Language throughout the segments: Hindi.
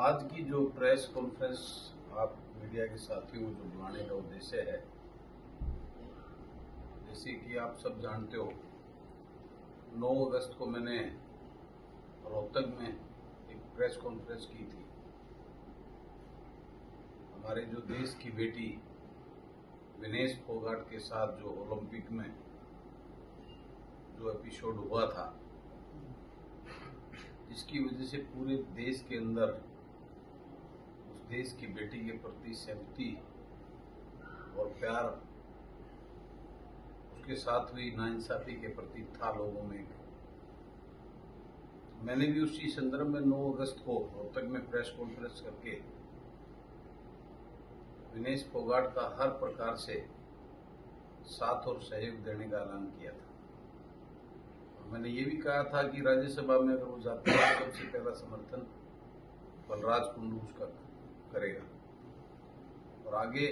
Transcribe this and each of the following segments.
आज की जो प्रेस कॉन्फ्रेंस आप मीडिया के साथियों को जो बुलाने का उद्देश्य है, जैसे कि आप सब जानते हो, 9 अगस्त को मैंने रोहतक में एक प्रेस कॉन्फ्रेंस की थी। हमारे जो देश की बेटी विनेश फोगाट के साथ जो ओलंपिक में जो एपिसोड हुआ था, जिसकी वजह से पूरे देश के अंदर उस देश की बेटी के प्रति सिंपैथी और प्यार, उसके साथ हुई नाइंसाफी के प्रति था लोगों में। मैंने भी उसी संदर्भ में 9 अगस्त को रोहतक में प्रेस कॉन्फ्रेंस करके विनेश फोगाट का हर प्रकार से साथ और सहयोग देने का ऐलान किया था। मैंने ये भी कहा था कि राज्यसभा में अगर वो जाते हैं तो सबसे पहला समर्थन बलराज कुंडू उसका करेगा, और आगे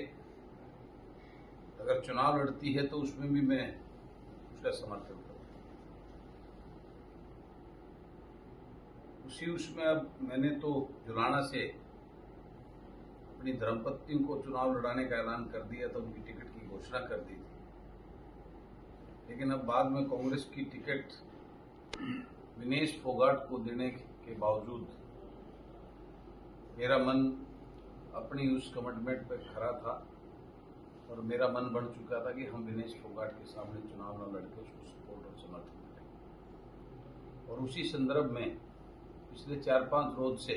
अगर चुनाव लड़ती है तो उसमें भी मैं उसका समर्थन करूंगा। उसमें अब मैंने तो जुलाना से अपनी धर्मपत्नी को चुनाव लड़ाने का ऐलान कर दिया था, उनकी टिकट की घोषणा कर दी थी। लेकिन अब बाद में कांग्रेस की टिकट विनेश फोगाट को देने के बावजूद मेरा मन अपनी उस कमिटमेंट पर खड़ा था, और मेरा मन बन चुका था कि हम विनेश फोगाट के सामने चुनाव न लड़के उसको सपोर्ट और समर्थन करें। और उसी संदर्भ में पिछले 4-5 रोज से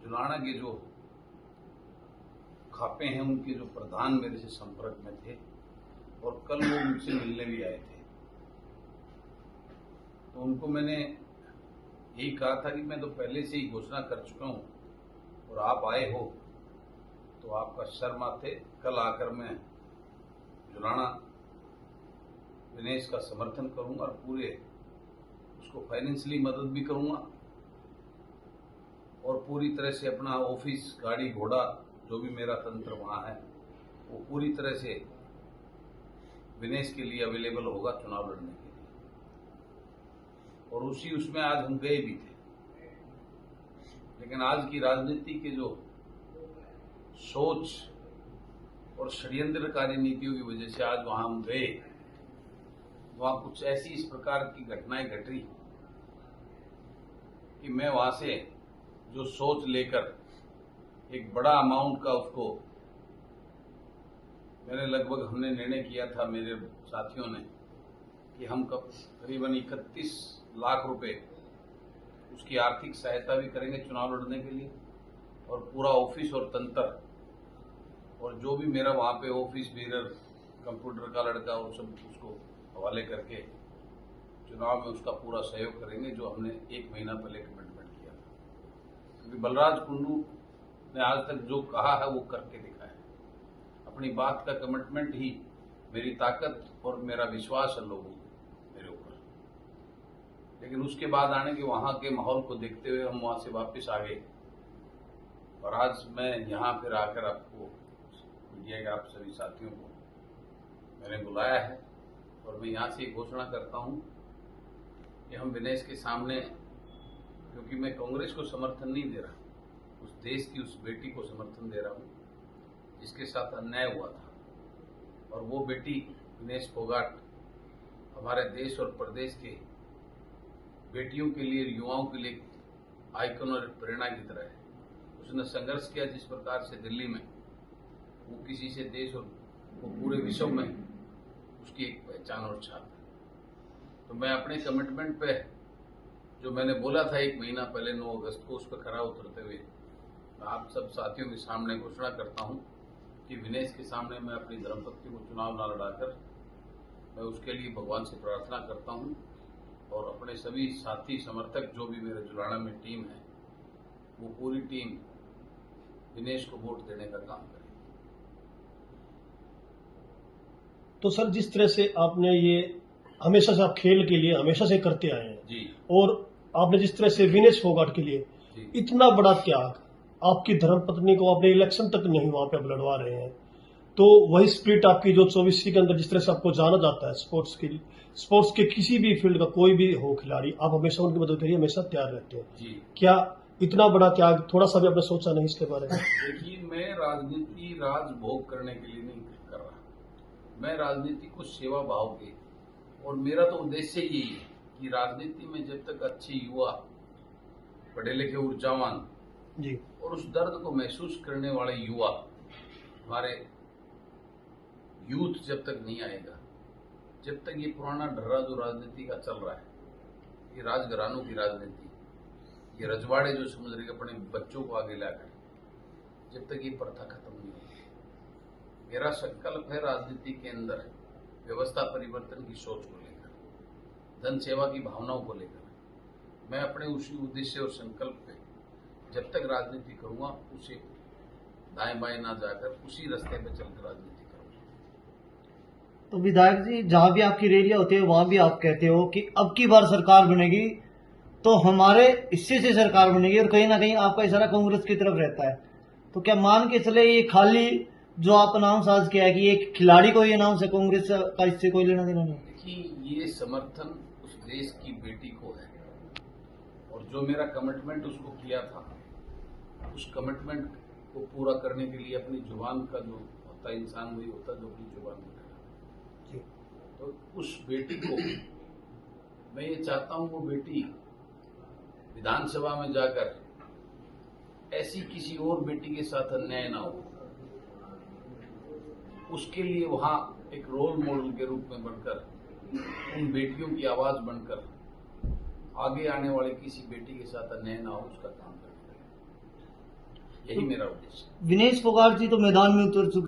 जुलाना के जो खापे हैं, उनके जो प्रधान मेरे से संपर्क में थे, और कल वो मुझसे मिलने भी आए थे। तो उनको मैंने यही कहा था कि मैं तो पहले से ही घोषणा कर चुका हूं, और आप आए हो तो आपका शर्म आते कल आकर मैं जुलाना विनेश का समर्थन करूंगा और पूरे उसको फाइनेंशियली मदद भी करूंगा, और पूरी तरह से अपना ऑफिस, गाड़ी घोड़ा, जो भी मेरा तंत्र वहां है, वो पूरी तरह से विनेश के लिए अवेलेबल होगा चुनाव लड़ने के लिए। और उसमें आज हम गए भी थे। लेकिन आज की राजनीति के जो सोच और षड्यंत्रकारी नीतियों की वजह से आज वहां हम गए, वहां कुछ ऐसी इस प्रकार की घटनाएं घटी कि मैं वहां से जो सोच लेकर एक बड़ा अमाउंट का उसको हमने निर्णय किया था मेरे साथियों ने कि हम करीबन 31 लाख रुपए उसकी आर्थिक सहायता भी करेंगे चुनाव लड़ने के लिए, और पूरा ऑफिस और तंत्र और जो भी मेरा वहां पे ऑफिस बीरर, कंप्यूटर का लड़का, और सब उसको हवाले करके चुनाव में उसका पूरा सहयोग करेंगे, जो हमने 1 महीना पहले कमिटमेंट किया था। क्योंकि बलराज कुंडू ने आज तक जो कहा है वो करके दिखाया। अपनी बात का कमिटमेंट ही मेरी ताकत और मेरा विश्वास है लोगों को मेरे ऊपर। लेकिन उसके बाद आने के वहां के माहौल को देखते हुए हम वहां से वापस आ गए, और आज मैं यहाँ फिर आकर आपको, मीडिया के आप सभी साथियों को मैंने बुलाया है, और मैं यहाँ से घोषणा करता हूँ कि हम विनेश के सामने, क्योंकि मैं कांग्रेस को समर्थन नहीं दे रहा, उस देश की उस बेटी को समर्थन दे रहा हूँ जिसके साथ अन्याय हुआ था। और वो बेटी विनेश फोगाट हमारे देश और प्रदेश के बेटियों के लिए, युवाओं के लिए आइकन और प्रेरणा की तरह है। उसने संघर्ष किया जिस प्रकार से दिल्ली में, वो किसी से देश और वो पूरे विश्व में उसकी एक पहचान और छाप है। तो मैं अपने कमिटमेंट पे जो मैंने बोला था 1 महीना पहले 9 अगस्त को, उस पर खरा उतरते हुए आप सब साथियों के सामने घोषणा करता हूं कि विनेश के सामने मैं अपनी धर्मपत्नी को चुनाव न लड़ाकर, मैं उसके लिए भगवान से प्रार्थना करता हूं, और अपने सभी साथी समर्थक जो भी मेरे जुलाना में टीम है, वो पूरी टीम विनेश को वोट देने का काम करे। तो सर, जिस तरह से आपने ये हमेशा से आप खेल के लिए हमेशा से करते आए हैं जी, और आपने जिस तरह से विनेश फोगाट के लिए इतना बड़ा त्याग, आपकी धर्मपत्नी को आपने इलेक्शन तक नहीं वहां पे आप लड़वा रहे हैं, तो वही स्पिरिट आपकी जो 24 के अंदर जिस तरह से आपको जाना जाता है स्पोर्ट्स के किसी भी फील्ड का कोई भी हो खिलाड़ी, आप हमेशा उनकी मदद के लिए हमेशा तैयार रहते हैं। जी। क्या इतना बड़ा त्याग, थोड़ा सा भी आपने सोचा नहीं इसके बारे में? देखिए, मैं राजनीति राजभोग करने के लिए नहीं कर रहा। मैं राजनीति को सेवा भाव के, और मेरा तो उद्देश्य यही है कि राजनीति में जब तक अच्छे युवा, पढ़े लिखे, ऊर्जावान जी, और उस दर्द को महसूस करने वाले युवा, हमारे यूथ जब तक नहीं आएगा, जब तक ये पुराना ढर्रा जो राजनीति का चल रहा है, ये राजघरानों की राजनीति, ये रजवाड़े जो समझ रहे अपने बच्चों को आगे लाकर, जब तक ये प्रथा खत्म नहीं होगी, मेरा संकल्प है राजनीति के अंदर व्यवस्था परिवर्तन की सोच को लेकर, जन सेवा की भावनाओं को लेकर, मैं अपने उसी उद्देश्य और संकल्प पे जब तक राजनीति करूंगा, उसे दाएं बाएं ना जाकर उसी रास्ते पे चलकर राजनीति करूंगा। तो विधायक जी, जहां भी आपकी रैलियां होती है वहां भी आप कहते हो कि अब की बार सरकार बनेगी तो हमारे हिस्से से सरकार बनेगी, और कहीं ना कहीं आपका इशारा कांग्रेस की तरफ रहता है। तो क्या मान के चले ये खाली जो आप अनाउंस आज किया है कि एक खिलाड़ी को ये अनाउंस है, कांग्रेस का इससे कोई लेना देना नहीं? देखिए, ये समर्थन उस देश की बेटी को है, और जो मेरा कमिटमेंट उसको किया था, उस कमिटमेंट को पूरा करने के लिए अपनी जुबान का जो होता है, इंसान वही होता है जो अपनी जुबान में, तो उस बेटी को मैं ये चाहता हूं, वो बेटी विधानसभा में जाकर ऐसी किसी और बेटी के साथ अन्याय ना हो, उसके लिए वहां एक रोल मॉडल के रूप में बनकर, उन बेटियों की आवाज बनकर, आगे आने वाले किसी बेटी के साथ अन्याय ना हो, उसका काम करना, यही मेरा उद्देश्य है। विनेश फोगाट जी तो मैदान में उतर चुके